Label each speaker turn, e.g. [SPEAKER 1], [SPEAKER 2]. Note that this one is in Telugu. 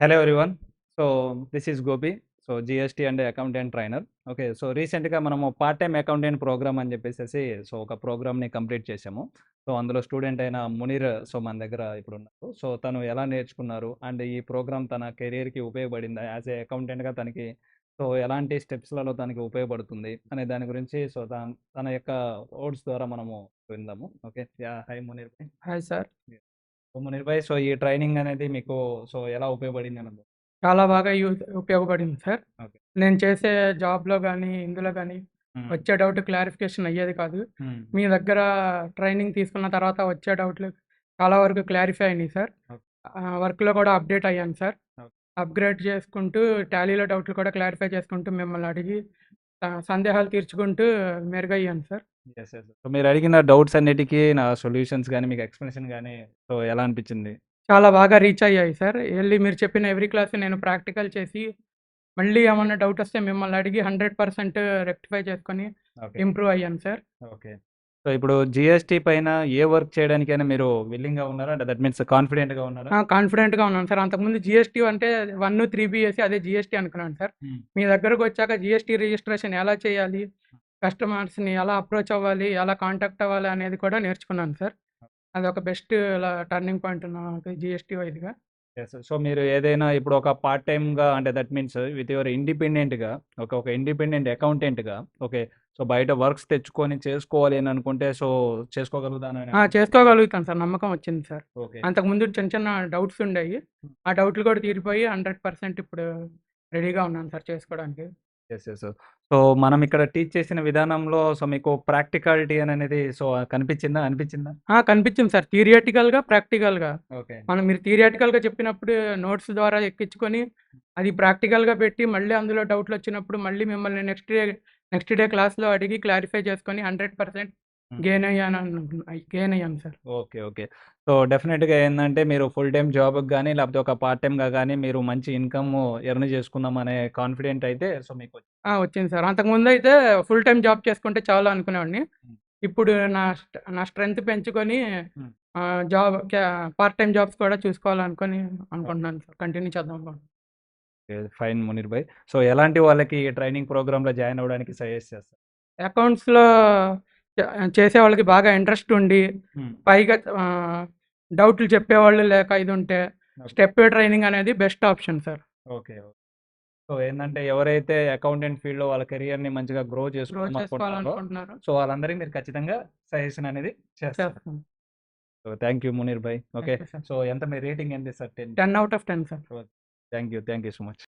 [SPEAKER 1] Hello everyone. So, this is Gopi. So, GST and accountant trainer. Okay. So, రీసెంట్‌గా మనము పార్ట్ టైమ్ అకౌంటెంట్ ప్రోగ్రామ్ అని చెప్పేసేసి ఒక ప్రోగ్రామ్‌ని కంప్లీట్ చేశాము. సో, అందులో స్టూడెంట్ అయిన మునీర్ మన దగ్గర ఇప్పుడున్నారు. సో, తను ఎలా నేర్చుకున్నారు? అండ్ ఈ ప్రోగ్రామ్ తన కెరియర్‌కి ఉపయోగపడిందా? యాస్ ఎ అకౌంటెంట్‌గా తనకి సో, ఎలాంటి స్టెప్స్‌లలో తనకి ఉపయోగపడుతుంది? అనే దాని గురించి సో, తన యొక్క వర్డ్స్ ద్వారా మనము విందాము. Okay. Yeah! Hi Munir bhai.
[SPEAKER 2] Hi sir.
[SPEAKER 1] So, Munir bhai, so, ఈ ట్రైనింగ్ అనేది మీకు సో, ఎలా ఉపయోగపడింది అని
[SPEAKER 2] చాలా బాగా ఉపయోగపడింది సార్.
[SPEAKER 1] ఓకే.
[SPEAKER 2] నేను చేసే జాబ్‌లో గానీ, ఇందులో గానీ
[SPEAKER 1] హ్మ్.
[SPEAKER 2] వచ్చే డౌట్ క్లారిఫికేషన్ అయ్యేది కాదు.
[SPEAKER 1] హ్మ్.
[SPEAKER 2] మీ దగ్గర ట్రైనింగ్ తీసుకున్న తర్వాత వచ్చే డౌట్‌లు చాలా వరకు క్లారిఫై అయినాయి సార్.
[SPEAKER 1] ఓకే.
[SPEAKER 2] వర్క్‌లో కూడా అప్‌డేట్ అయ్యాను సార్.
[SPEAKER 1] ఓకే.
[SPEAKER 2] అప్‌గ్రేడ్ చేసుకుంటూ టాలీలో డౌట్‌లు కూడా క్లారిఫై చేసుకుంటూ మిమ్మల్ని అడిగి సందేహాలు తీర్చుకుంటూ మెరుగయ్యాను సార్.
[SPEAKER 1] యెస్. యెస్. సో, మీరడిగిన డౌట్స్ అన్నిటికి నా సొల్యూషన్స్ గాని, మీకు ఎక్స్‌ప్లనేషన్ గాని సో, ఎలా అనిపిచ్చింది?
[SPEAKER 2] చాలా బాగా రీచ్ అయ్యాయి సార్. మీరు చెప్పిన ఎవ్రీ క్లాస్ నేను ప్రాక్టికల్ చేసి మళ్ళీ ఏమన్నా డౌట్ వస్తే మిమ్మల్ని అడిగి 100% రెక్టిఫై చేసుకొని
[SPEAKER 1] ఓకే.
[SPEAKER 2] ఇంప్రూవ్ అయ్యాను సార్.
[SPEAKER 1] ఓకే. సో, ఇప్పుడు జీఎస్టీ పైన ఏ వర్క్ చేయడానికైనా మీరు విల్లింగ్‌గా ఉన్నారా? అంటే దట్ మీన్స్ కాన్ఫిడెంట్‌గా ఉన్నారా?
[SPEAKER 2] కాన్ఫిడెంట్‌గా ఉన్నాను సార్. అంతకుముందు జీఎస్టీ అంటే 1, 3 ఏసి అదే జీఎస్టీ అనుకున్నాను సార్.
[SPEAKER 1] హ్మ్.
[SPEAKER 2] మీ దగ్గరకొచ్చాక జీఎస్టీ రిజిస్ట్రేషన్ ఎలా చేయాలి? కస్టమర్స్‌ని ఎలా అప్రోచ్ అవ్వాలి? ఎలా కాంటాక్ట్ అవ్వాలి? అనేది కూడా నేర్చుకున్నాను సార్. అదొక బెస్ట్ టర్నింగ్ పాయింట్ నాకు జీఎస్టీ వైస్‌గా.
[SPEAKER 1] యెస్. సో, మీరు ఏదైనా ఇప్పుడు ఒక పార్ట్ టైమ్‌గా అంటే దట్ మీన్స్ విత్ యువర్ ఇండిపెండెంట్‌గా ఒక ఇండిపెండెంట్ అకౌంటెంట్‌గా ఓకే. సో, బయట వర్క్స్ తెచ్చుకొని చేసుకోవాలి అని అనుకుంటే సో, చేసుకోగలుగుతానని
[SPEAKER 2] చేసుకోగలుగుతాను సార్. నమ్మకం వచ్చింది సార్.
[SPEAKER 1] ఓకే.
[SPEAKER 2] అంతకుముందు చిన్న చిన్న డౌట్స్ ఉండేయి. ఆ డౌట్‌లు కూడా తీరిపోయి 100% ఇప్పుడు రెడీగా ఉన్నాను సార్ చేసుకోవడానికి.
[SPEAKER 1] యెస్. యెస్. సో, మనం ఇక్కడ టీచ్ చేసిన విధానంలో సో, మీకు ప్రాక్టికాలిటీ అనేది సో, కనిపించిందా? అనిపించిందా?
[SPEAKER 2] కనిపించింది సార్. థియరిటికల్‌గా, ప్రాక్టికల్‌గా.
[SPEAKER 1] ఓకే.
[SPEAKER 2] మీరు థియరిటికల్‌గా చెప్పినప్పుడు నోట్స్ ద్వారా ఎక్కించుకొని, అది ప్రాక్టికల్‌గా పెట్టి, మళ్ళీ అందులో డౌట్‌లొచ్చినప్పుడు మళ్ళీ మిమ్మల్ని నెక్స్ట్ డే క్లాస్‌లో అడిగి క్లారిఫై చేసుకొని 100%
[SPEAKER 1] హ్మ్.
[SPEAKER 2] గెయిన్ అయ్యాను సార్.
[SPEAKER 1] ఓకే. ఓకే. సో, డెఫినిట్‌గా ఏందంటే మీరు ఫుల్ టైమ్ జాబ్‌కి గాని, లేకపోతే ఒక పార్ట్ టైమ్‌గా గాని మీరు మంచి ఇన్‌కమ్ ఎర్న్ చేసుకుందాం అనే కాన్ఫిడెంట్ అయితే సో, మీకు
[SPEAKER 2] వచ్చింది సార్. అంతకుముందయితే ఫుల్ టైమ్ జాబ్ చేసుకుంటే చాలు అనుకునేవాడిని.
[SPEAKER 1] హ్మ్.
[SPEAKER 2] ఇప్పుడు నా స్ట్రెంత్ పెంచుకొని
[SPEAKER 1] హ్మ్.
[SPEAKER 2] జాబ్ పార్ట్ టైమ్ జాబ్స్ కూడా చూసుకోవాలనుకొని
[SPEAKER 1] ఓకే.
[SPEAKER 2] అనుకుంటున్నాను సార్. కంటిన్యూ చేద్దాం అనుకుంటున్నాను.
[SPEAKER 1] ఫైన్ మునీర్ భాయ్. సో, ఎలాంటి వాళ్ళకి ట్రైనింగ్ ప్రోగ్రామ్‌లో జాయిన్ అవ్వడానికి సజెస్ట్ చేస్తారు?
[SPEAKER 2] అకౌంట్స్‌లో చ చేసేవాళ్ళకి బాగా ఇంట్రెస్ట్ ఉండి,
[SPEAKER 1] హ్మ్.
[SPEAKER 2] పైగా డౌట్‌లు చెప్పేవాళ్ళు లేక ఇదుంటే,
[SPEAKER 1] ఓకే.
[SPEAKER 2] స్టెప్ ట్రైనింగ్ అనేది best option sir.
[SPEAKER 1] Okay. So, ఏందంటే ఎవరైతే అకౌంటెంట్ ఫీల్డ్‌లో వాళ్ళ కెరియర్‌ని మంచిగా గ్రో
[SPEAKER 2] గ్రో
[SPEAKER 1] చేసుకుందాం అనుకుంటున్నారో,
[SPEAKER 2] చేసుకోవాలనుకుంటున్నారు.
[SPEAKER 1] సో, వాళ్ళందరికి మీరు ఖచ్చితంగా సజెషన్ అనేది చేస్తారు.
[SPEAKER 2] చేస్తాం.
[SPEAKER 1] So, thank you Munir Bhai. Okay.
[SPEAKER 2] Thank you sir.
[SPEAKER 1] So, ఎంత మీ రేటింగ్ ఎంత ఇస్తారు 10కి?
[SPEAKER 2] 10 out of 10 sir.
[SPEAKER 1] So, thank you. Thank you so much.